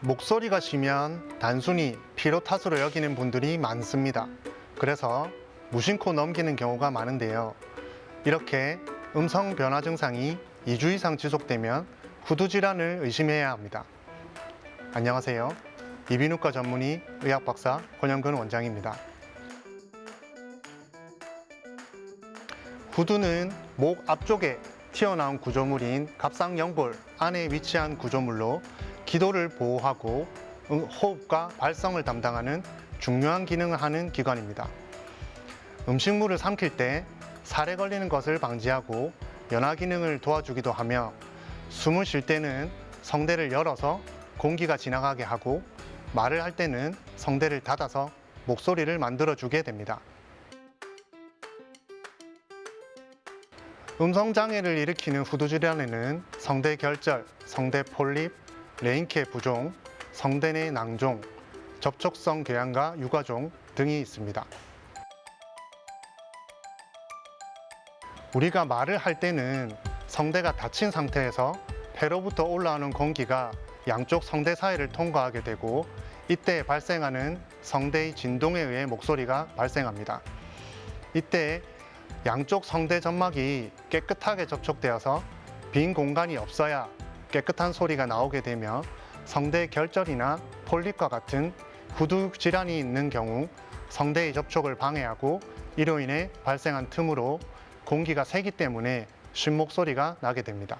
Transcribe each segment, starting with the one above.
목소리가 쉬면 단순히 피로 탓으로 여기는 분들이 많습니다. 그래서 무심코 넘기는 경우가 많은데요. 이렇게 음성 변화 증상이 2주 이상 지속되면 후두 질환을 의심해야 합니다. 안녕하세요. 이비인후과 전문의 의학박사 권영근 원장입니다. 후두는 목 앞쪽에 튀어나온 구조물인 갑상연골 안에 위치한 구조물로 기도를 보호하고 호흡과 발성을 담당하는 중요한 기능을 하는 기관입니다. 음식물을 삼킬 때 살에 걸리는 것을 방지하고 연화 기능을 도와주기도 하며 숨을 쉴 때는 성대를 열어서 공기가 지나가게 하고 말을 할 때는 성대를 닫아서 목소리를 만들어주게 됩니다. 음성장애를 일으키는 후두 질환에는 성대 결절, 성대 폴립, 레인케 부종, 성대 내 낭종, 접촉성 궤양과 유과종 등이 있습니다. 우리가 말을 할 때는 성대가 닫힌 상태에서 폐로부터 올라오는 공기가 양쪽 성대 사이를 통과하게 되고 이때 발생하는 성대의 진동에 의해 목소리가 발생합니다. 이때 양쪽 성대 점막이 깨끗하게 접촉되어서 빈 공간이 없어야 깨끗한 소리가 나오게 되며 성대 결절이나 폴립과 같은 후두 질환이 있는 경우 성대의 접촉을 방해하고 이로 인해 발생한 틈으로 공기가 새기 때문에 쉰 목소리가 나게 됩니다.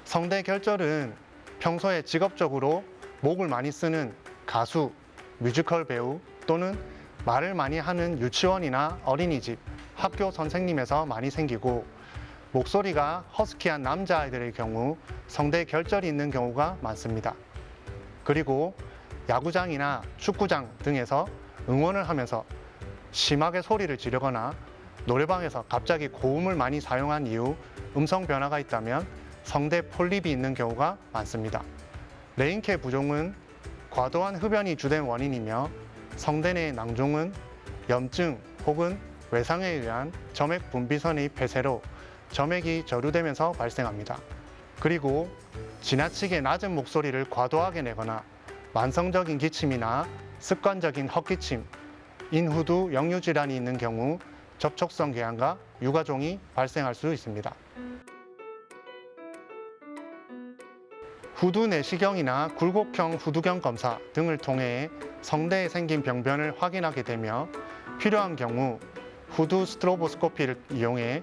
성대 결절은 평소에 직업적으로 목을 많이 쓰는 가수, 뮤지컬 배우 또는 말을 많이 하는 유치원이나 어린이집, 학교 선생님에서 많이 생기고 목소리가 허스키한 남자아이들의 경우 성대 결절이 있는 경우가 많습니다. 그리고 야구장이나 축구장 등에서 응원을 하면서 심하게 소리를 지르거나 노래방에서 갑자기 고음을 많이 사용한 이후 음성 변화가 있다면 성대 폴립이 있는 경우가 많습니다. 레인케 부종은 과도한 흡연이 주된 원인이며 성대 내 낭종은 염증 혹은 외상에 의한 점액 분비선의 폐쇄로 점액이 저류되면서 발생합니다. 그리고 지나치게 낮은 목소리를 과도하게 내거나 만성적인 기침이나 습관적인 헛기침, 인후두 역류질환이 있는 경우 접촉성 궤양과 유과종이 발생할 수 있습니다. 후두 내시경이나 굴곡형 후두경 검사 등을 통해 성대에 생긴 병변을 확인하게 되며 필요한 경우 후두 스트로보스코피를 이용해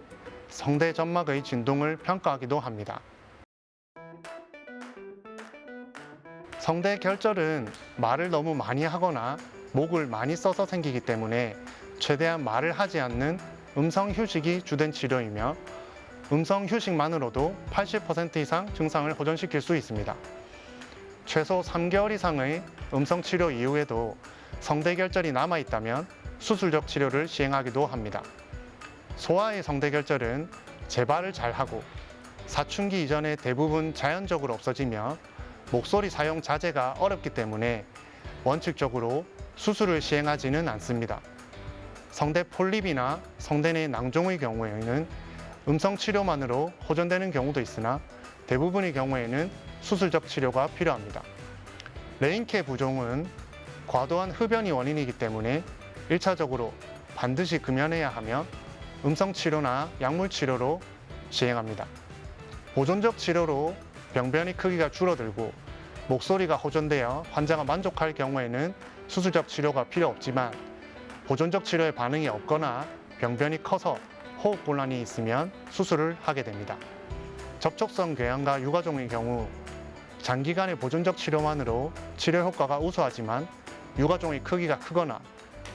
성대 점막의 진동을 평가하기도 합니다. 성대 결절은 말을 너무 많이 하거나 목을 많이 써서 생기기 때문에 최대한 말을 하지 않는 음성 휴식이 주된 치료이며 음성 휴식만으로도 80% 이상 증상을 호전시킬 수 있습니다. 최소 3개월 이상의 음성 치료 이후에도 성대 결절이 남아있다면 수술적 치료를 시행하기도 합니다. 소아의 성대 결절은 재발을 잘하고 사춘기 이전에 대부분 자연적으로 없어지며 목소리 사용 자제가 어렵기 때문에 원칙적으로 수술을 시행하지는 않습니다. 성대 폴립이나 성대 내 낭종의 경우에는 음성 치료만으로 호전되는 경우도 있으나 대부분의 경우에는 수술적 치료가 필요합니다. 레인케 부종은 과도한 흡연이 원인이기 때문에 1차적으로 반드시 금연해야 하며 음성 치료나 약물 치료로 시행합니다. 보존적 치료로 병변의 크기가 줄어들고 목소리가 호전되어 환자가 만족할 경우에는 수술적 치료가 필요 없지만 보존적 치료에 반응이 없거나 병변이 커서 호흡 곤란이 있으면 수술을 하게 됩니다. 접촉성 궤양과 유과종의 경우 장기간의 보존적 치료만으로 치료 효과가 우수하지만 유과종의 크기가 크거나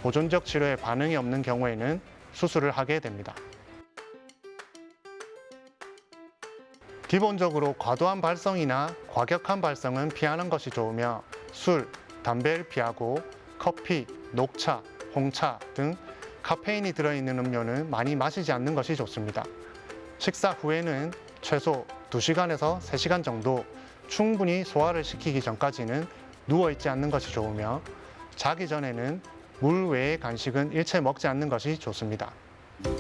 보존적 치료에 반응이 없는 경우에는 수술을 하게 됩니다. 기본적으로 과도한 발성이나 과격한 발성은 피하는 것이 좋으며 술, 담배를 피하고 커피, 녹차, 홍차 등 카페인이 들어있는 음료는 많이 마시지 않는 것이 좋습니다. 식사 후에는 최소 2시간에서 3시간 정도 충분히 소화를 시키기 전까지는 누워있지 않는 것이 좋으며 자기 전에는 물 외의 간식은 일체 먹지 않는 것이 좋습니다.